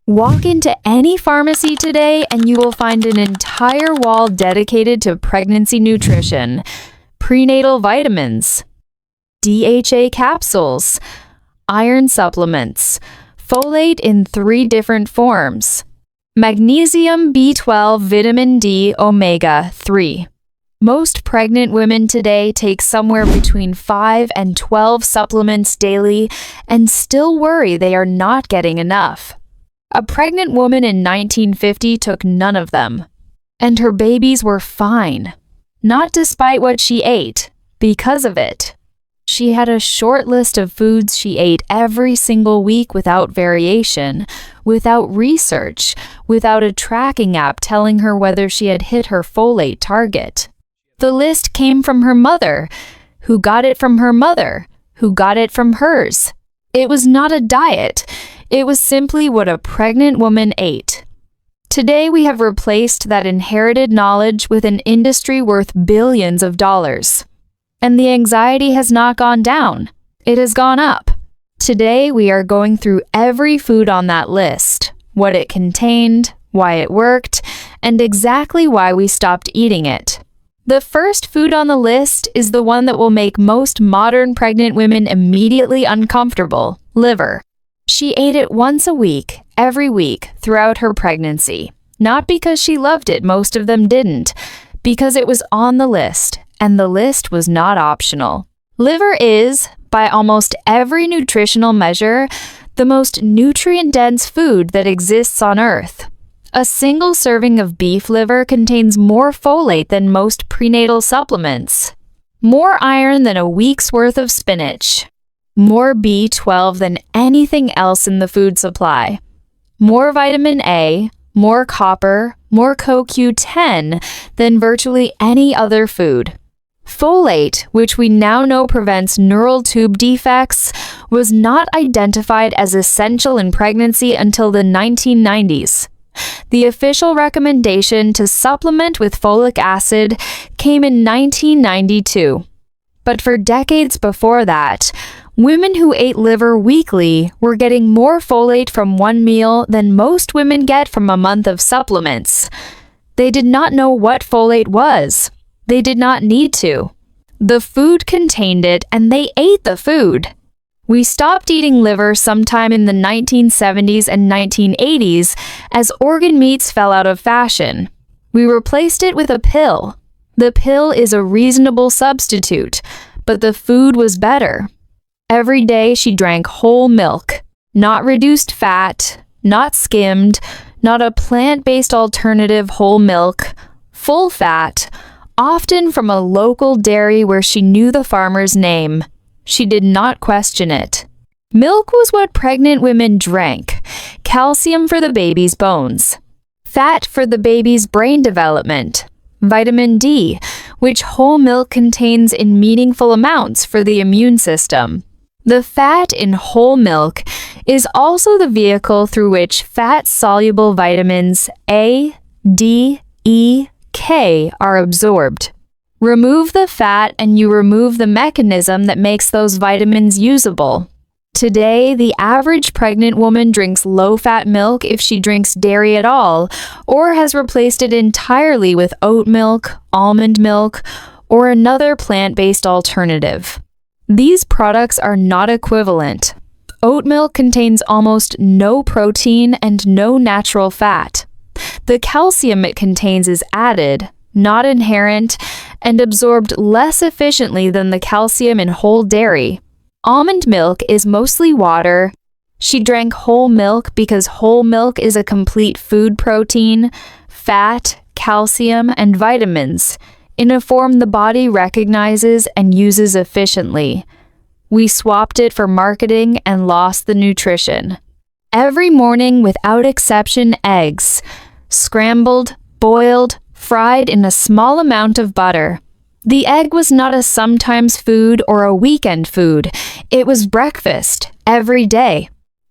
Walk into any pharmacy today and you will find an entire wall dedicated to pregnancy nutrition, prenatal vitamins, DHA capsules, iron supplements, folate in 3 different forms, magnesium, B12, vitamin D, omega-3. Most pregnant women today take somewhere between 5 and 12 supplements daily and still worry they are not getting enough. A pregnant woman in 1950 took none of them, and her babies were fine. Not despite what she ate, because of it. She had a short list of foods she ate every single week without variation, without research, without a tracking app telling her whether she had hit her folate target. The list came from her mother, who got it from her mother, who got it from hers. It was not a diet. It was simply what a pregnant woman ate. Today we have replaced that inherited knowledge with an industry worth billions of dollars. And the anxiety has not gone down. It has gone up. Today we are going through every food on that list, what it contained, why it worked, and exactly why we stopped eating it. The first food on the list is the one that will make most modern pregnant women immediately uncomfortable: liver. She ate it once a week, every week, throughout her pregnancy. Not because she loved it, most of them didn't, because it was on the list, and the list was not optional. Liver is, by almost every nutritional measure, the most nutrient-dense food that exists on Earth. A single serving of beef liver contains more folate than most prenatal supplements, more iron than a week's worth of spinach, more B12 than anything else in the food supply, more vitamin A, more copper, more CoQ10 than virtually any other food. Folate, which we now know prevents neural tube defects, was not identified as essential in pregnancy until the 1990s. The official recommendation to supplement with folic acid came in 1992. But for decades before that, women who ate liver weekly were getting more folate from one meal than most women get from a month of supplements. They did not know what folate was. They did not need to. The food contained it, and they ate the food. We stopped eating liver sometime in the 1970s and 1980s as organ meats fell out of fashion. We replaced it with a pill. The pill is a reasonable substitute, but the food was better. Every day she drank whole milk, not reduced fat, not skimmed, not a plant-based alternative whole milk, full fat, often from a local dairy where she knew the farmer's name. She did not question it. Milk was what pregnant women drank, calcium for the baby's bones, fat for the baby's brain development, vitamin D, which whole milk contains in meaningful amounts for the immune system. The fat in whole milk is also the vehicle through which fat-soluble vitamins A, D, E, K are absorbed. Remove the fat and you remove the mechanism that makes those vitamins usable. Today, the average pregnant woman drinks low-fat milk if she drinks dairy at all, or has replaced it entirely with oat milk, almond milk, or another plant-based alternative. These products are not equivalent. Oat milk contains almost no protein and no natural fat. The calcium it contains is added, not inherent, and absorbed less efficiently than the calcium in whole dairy. Almond milk is mostly water. She drank whole milk because whole milk is a complete food protein, fat, calcium, and vitamins, in a form the body recognizes and uses efficiently. We swapped it for marketing and lost the nutrition. Every morning, without exception, eggs, scrambled, boiled, fried in a small amount of butter. The egg was not a sometimes food or a weekend food. It was breakfast, every day.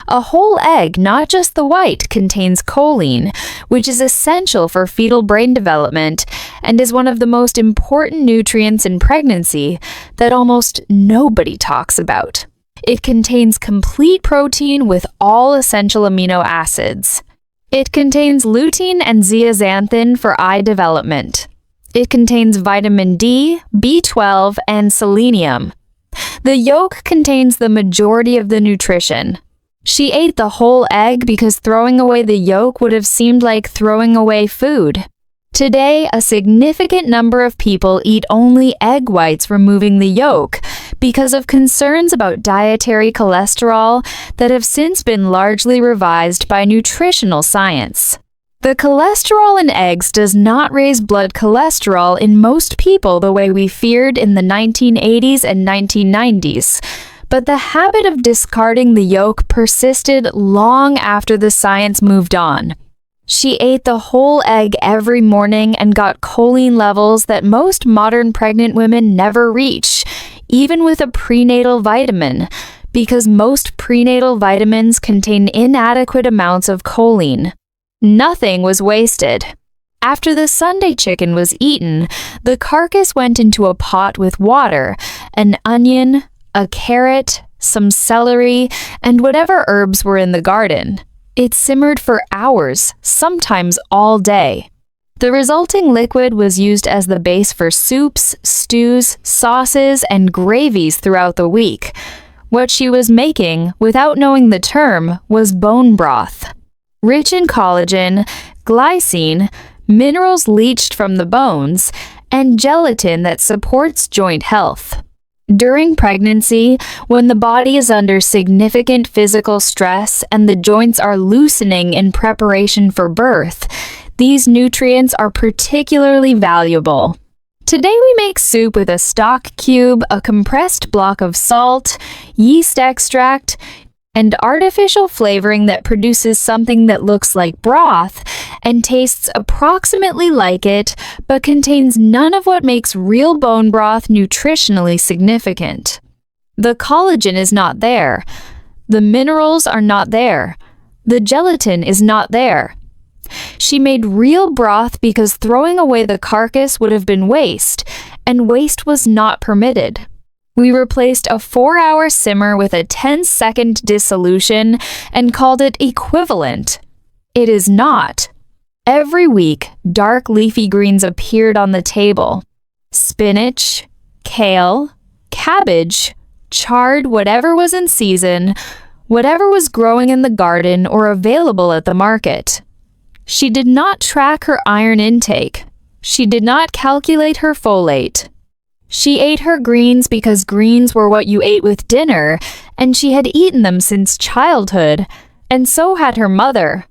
A whole egg, not just the white, contains choline, which is essential for fetal brain development and is one of the most important nutrients in pregnancy that almost nobody talks about. It contains complete protein with all essential amino acids. It contains lutein and zeaxanthin for eye development. It contains vitamin D, B12, and selenium. The yolk contains the majority of the nutrition. She ate the whole egg because throwing away the yolk would have seemed like throwing away food. Today, a significant number of people eat only egg whites, removing the yolk, because of concerns about dietary cholesterol that have since been largely revised by nutritional science. The cholesterol in eggs does not raise blood cholesterol in most people the way we feared in the 1980s and 1990s, but the habit of discarding the yolk persisted long after the science moved on. She ate the whole egg every morning and got choline levels that most modern pregnant women never reach, even with a prenatal vitamin, because most prenatal vitamins contain inadequate amounts of choline. Nothing was wasted. After the Sunday chicken was eaten, the carcass went into a pot with water, an onion, a carrot, some celery, and whatever herbs were in the garden. It simmered for hours, sometimes all day. The resulting liquid was used as the base for soups, stews, sauces, and gravies throughout the week. What she was making, without knowing the term, was bone broth. Rich in collagen, glycine, minerals leached from the bones, and gelatin that supports joint health. During pregnancy, when the body is under significant physical stress and the joints are loosening in preparation for birth, these nutrients are particularly valuable. Today we make soup with a stock cube, a compressed block of salt, yeast extract, and artificial flavoring that produces something that looks like broth and tastes approximately like it, but contains none of what makes real bone broth nutritionally significant. The collagen is not there. The minerals are not there. The gelatin is not there. She made real broth because throwing away the carcass would have been waste, and waste was not permitted. We replaced a 4-hour simmer with a 10-second dissolution and called it equivalent. It is not. Every week, dark leafy greens appeared on the table. Spinach, kale, cabbage, chard, whatever was in season, whatever was growing in the garden or available at the market. She did not track her iron intake. She did not calculate her folate. She ate her greens because greens were what you ate with dinner, and she had eaten them since childhood, and so had her mother.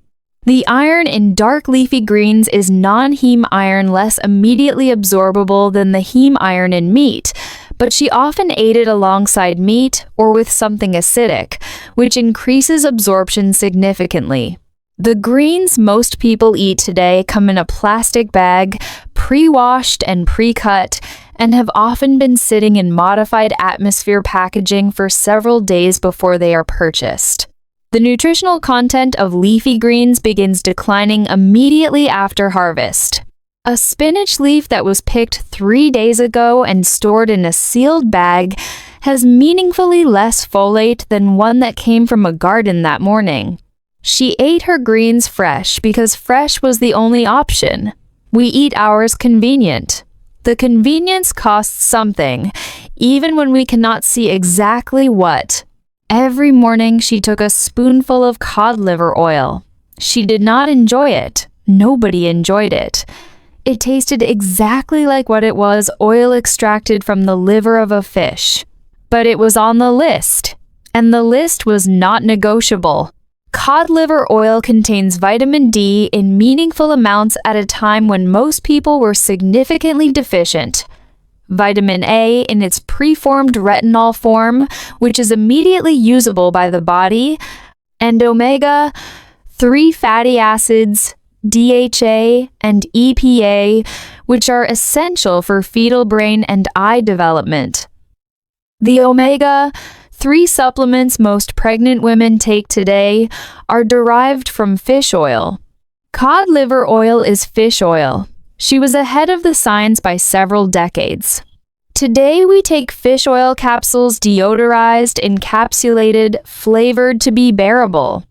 The iron in dark leafy greens is non-heme iron, less immediately absorbable than the heme iron in meat, but she often ate it alongside meat or with something acidic, which increases absorption significantly. The greens most people eat today come in a plastic bag, pre-washed and pre-cut, and have often been sitting in modified atmosphere packaging for several days before they are purchased. The nutritional content of leafy greens begins declining immediately after harvest. A spinach leaf that was picked 3 days ago and stored in a sealed bag has meaningfully less folate than one that came from a garden that morning. She ate her greens fresh because fresh was the only option. We eat ours convenient. The convenience costs something, even when we cannot see exactly what. Every morning she took a spoonful of cod liver oil. She did not enjoy it. Nobody enjoyed it. It tasted exactly like what it was, oil extracted from the liver of a fish. But it was on the list, and the list was not negotiable. Cod liver oil contains vitamin D in meaningful amounts at a time when most people were significantly deficient. Vitamin A in its preformed retinol form, which is immediately usable by the body, and omega-3 fatty acids, DHA, and EPA, which are essential for fetal brain and eye development. The omega-3 supplements most pregnant women take today are derived from fish oil. Cod liver oil is fish oil. She was ahead of the science by several decades. Today we take fish oil capsules deodorized, encapsulated, flavored to be bearable.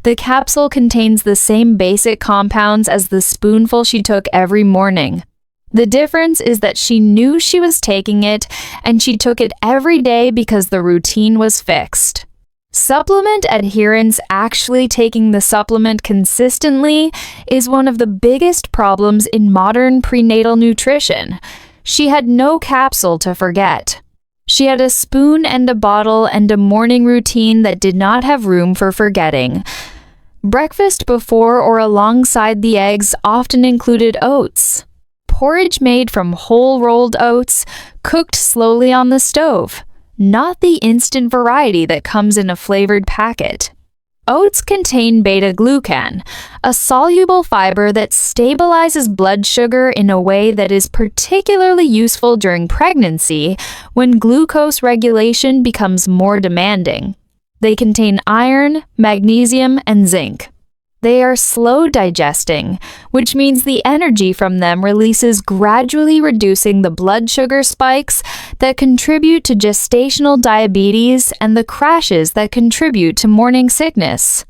The capsule contains the same basic compounds as the spoonful she took every morning. The difference is that she knew she was taking it, and she took it every day because the routine was fixed. Supplement adherence, actually taking the supplement consistently, is one of the biggest problems in modern prenatal nutrition. She had no capsule to forget. She had a spoon and a bottle and a morning routine that did not have room for forgetting. Breakfast before or alongside the eggs often included oats. Porridge made from whole rolled oats, cooked slowly on the stove, not the instant variety that comes in a flavored packet. Oats contain beta-glucan, a soluble fiber that stabilizes blood sugar in a way that is particularly useful during pregnancy when glucose regulation becomes more demanding. They contain iron, magnesium, and zinc. They are slow digesting, which means the energy from them releases, gradually reducing the blood sugar spikes that contribute to gestational diabetes and the crashes that contribute to morning sickness.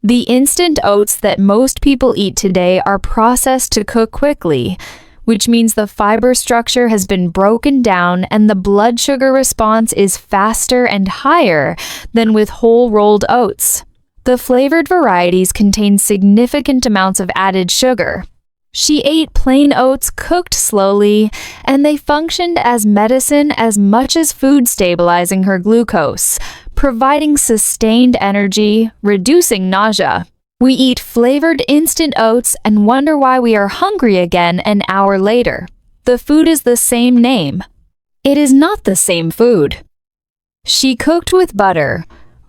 The instant oats that most people eat today are processed to cook quickly, which means the fiber structure has been broken down and the blood sugar response is faster and higher than with whole rolled oats. The flavored varieties contain significant amounts of added sugar. She ate plain oats cooked slowly, and they functioned as medicine as much as food, stabilizing her glucose, providing sustained energy, reducing nausea. We eat flavored instant oats and wonder why we are hungry again an hour later. The food is the same name. It is not the same food. She cooked with butter.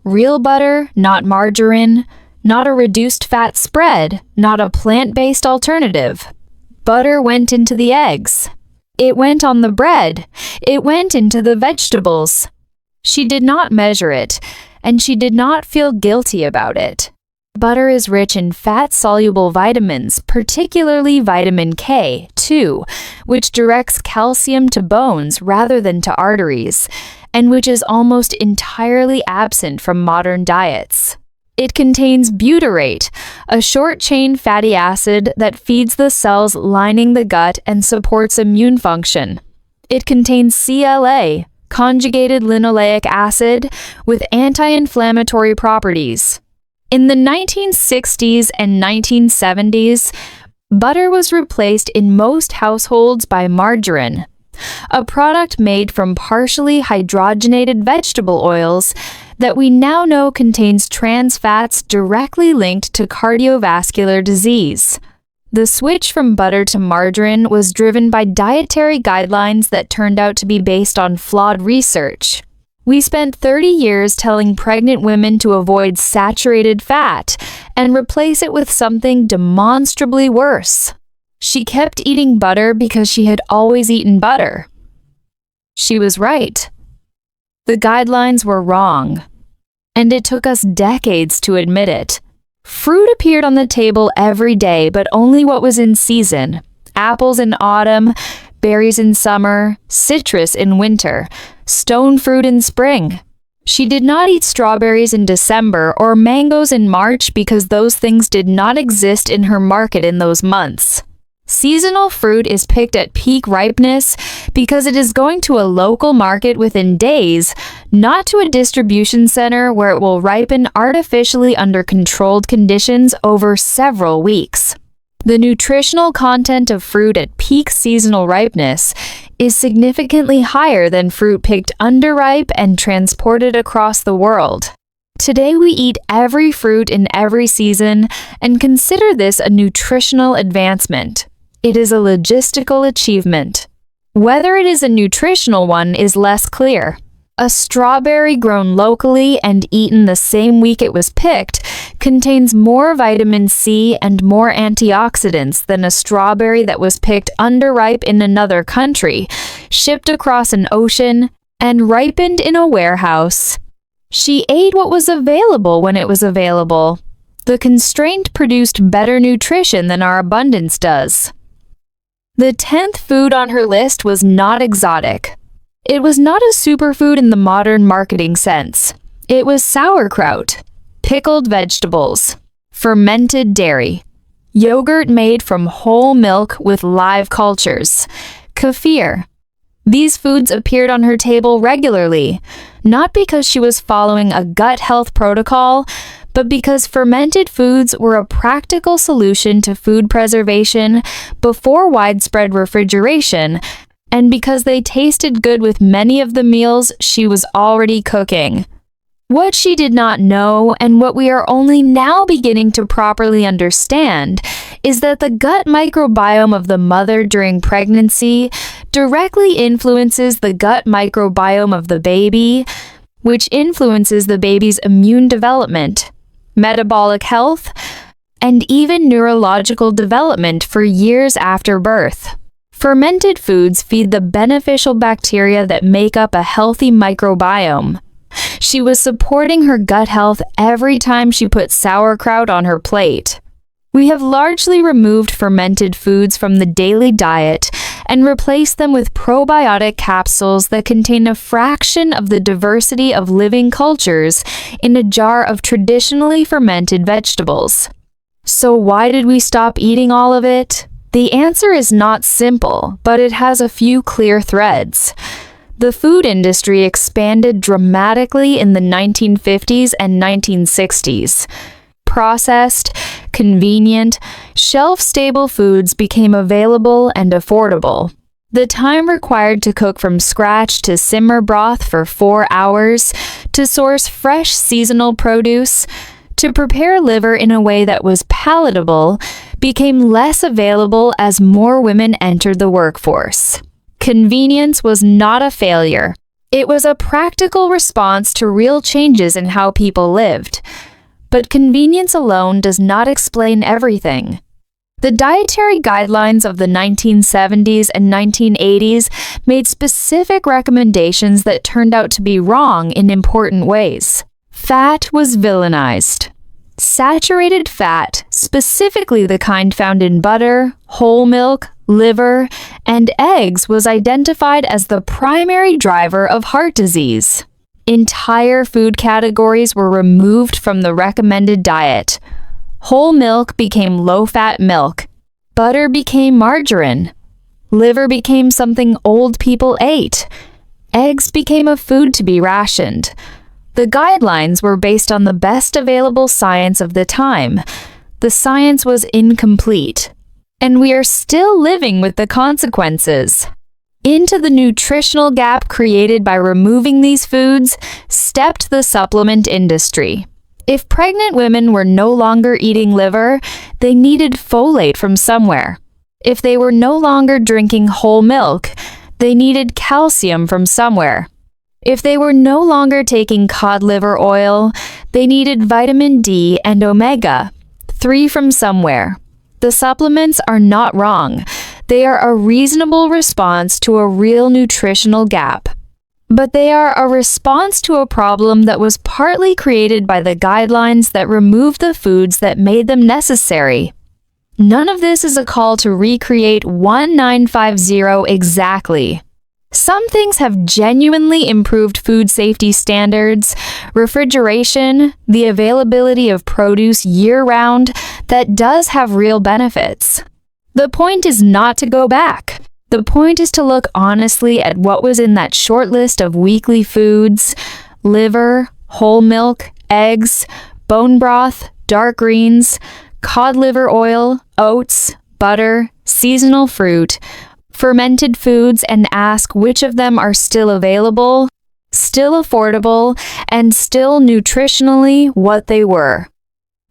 Real butter, not margarine, not a reduced fat spread, not a plant-based alternative. Butter went into the eggs. It went on the bread. It went into the vegetables. She did not measure it, and she did not feel guilty about it. Butter is rich in fat-soluble vitamins, particularly vitamin K, too, which directs calcium to bones rather than to arteries, and which is almost entirely absent from modern diets. It contains butyrate, a short-chain fatty acid that feeds the cells lining the gut and supports immune function. It contains CLA, conjugated linoleic acid, with anti-inflammatory properties. In the 1960s and 1970s, butter was replaced in most households by margarine, a product made from partially hydrogenated vegetable oils that we now know contains trans fats directly linked to cardiovascular disease. The switch from butter to margarine was driven by dietary guidelines that turned out to be based on flawed research. We spent 30 years telling pregnant women to avoid saturated fat and replace it with something demonstrably worse. She kept eating butter because she had always eaten butter. She was right. The guidelines were wrong, and it took us decades to admit it. Fruit appeared on the table every day, but only what was in season. Apples in autumn, berries in summer, citrus in winter, stone fruit in spring. She did not eat strawberries in December or mangoes in March because those things did not exist in her market in those months. Seasonal fruit is picked at peak ripeness because it is going to a local market within days, not to a distribution center where it will ripen artificially under controlled conditions over several weeks. The nutritional content of fruit at peak seasonal ripeness is significantly higher than fruit picked underripe and transported across the world. Today we eat every fruit in every season and consider this a nutritional advancement. It is a logistical achievement. Whether it is a nutritional one is less clear. A strawberry grown locally and eaten the same week it was picked contains more vitamin C and more antioxidants than a strawberry that was picked underripe in another country, shipped across an ocean, and ripened in a warehouse. She ate what was available when it was available. The constraint produced better nutrition than our abundance does. The 10th food on her list was not exotic. It was not a superfood in the modern marketing sense. It was sauerkraut, pickled vegetables, fermented dairy, yogurt made from whole milk with live cultures, kefir. These foods appeared on her table regularly, not because she was following a gut health protocol, but because fermented foods were a practical solution to food preservation before widespread refrigeration, and because they tasted good with many of the meals she was already cooking. What she did not know, and what we are only now beginning to properly understand, is that the gut microbiome of the mother during pregnancy directly influences the gut microbiome of the baby, which influences the baby's immune development, metabolic health, and even neurological development for years after birth. Fermented foods feed the beneficial bacteria that make up a healthy microbiome. She was supporting her gut health every time she put sauerkraut on her plate. We have largely removed fermented foods from the daily diet and replaced them with probiotic capsules that contain a fraction of the diversity of living cultures in a jar of traditionally fermented vegetables. So why did we stop eating all of it? The answer is not simple, but it has a few clear threads. The food industry expanded dramatically in the 1950s and 1960s. Processed, convenient, shelf-stable foods became available and affordable. The time required to cook from scratch, to simmer broth for 4 hours, to source fresh seasonal produce, to prepare liver in a way that was palatable, became less available as more women entered the workforce. Convenience was not a failure. It was a practical response to real changes in how people lived. But convenience alone does not explain everything. The dietary guidelines of the 1970s and 1980s made specific recommendations that turned out to be wrong in important ways. Fat was villainized. Saturated fat, specifically the kind found in butter, whole milk, liver, and eggs, was identified as the primary driver of heart disease. Entire food categories were removed from the recommended diet. Whole milk became low-fat milk. Butter became margarine. Liver became something old people ate. Eggs became a food to be rationed. The guidelines were based on the best available science of the time. The science was incomplete, and we are still living with the consequences. Into the nutritional gap created by removing these foods stepped the supplement industry. If pregnant women were no longer eating liver, they needed folate from somewhere. If they were no longer drinking whole milk, they needed calcium from somewhere. If they were no longer taking cod liver oil, they needed vitamin D and omega-3 from somewhere. The supplements are not wrong. They are a reasonable response to a real nutritional gap. But they are a response to a problem that was partly created by the guidelines that removed the foods that made them necessary. None of this is a call to recreate 1950 exactly. Some things have genuinely improved food safety standards, refrigeration, the availability of produce year-round that does have real benefits. The point is not to go back. The point is to look honestly at what was in that short list of weekly foods: liver, whole milk, eggs, bone broth, dark greens, cod liver oil, oats, butter, seasonal fruit, fermented foods, and ask which of them are still available, still affordable, and still nutritionally what they were.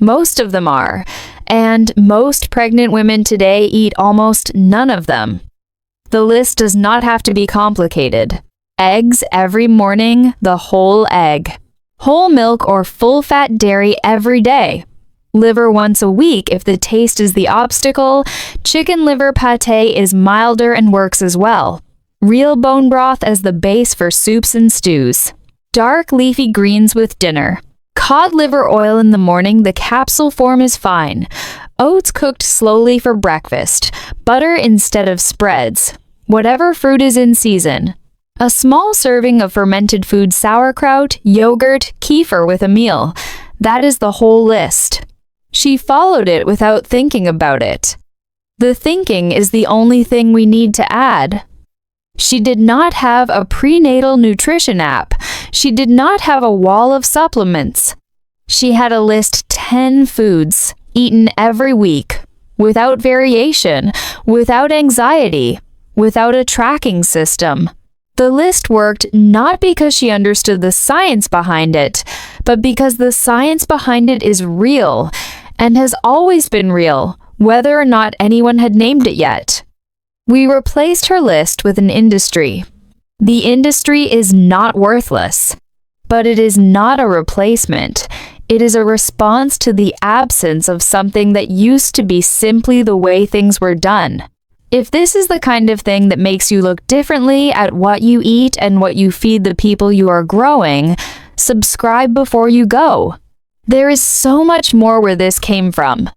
Most of them are, and most pregnant women today eat almost none of them. The list does not have to be complicated. Eggs every morning, the whole egg. Whole milk or full-fat dairy every day. Liver once a week if the taste is the obstacle. Chicken liver pate is milder and works as well. Real bone broth as the base for soups and stews. Dark leafy greens with dinner. Cod liver oil in the morning, the capsule form is fine. Oats cooked slowly for breakfast. Butter instead of spreads. Whatever fruit is in season. A small serving of fermented food sauerkraut, yogurt, kefir with a meal. That is the whole list. She followed it without thinking about it. The thinking is the only thing we need to add. She did not have a prenatal nutrition app. She did not have a wall of supplements. She had a list 10 foods, eaten every week, without variation, without anxiety, without a tracking system. The list worked not because she understood the science behind it, but because the science behind it is real, and has always been real, whether or not anyone had named it yet. We replaced her list with an industry. The industry is not worthless, but it is not a replacement. It is a response to the absence of something that used to be simply the way things were done. If this is the kind of thing that makes you look differently at what you eat and what you feed the people you are growing, subscribe before you go. There is so much more where this came from.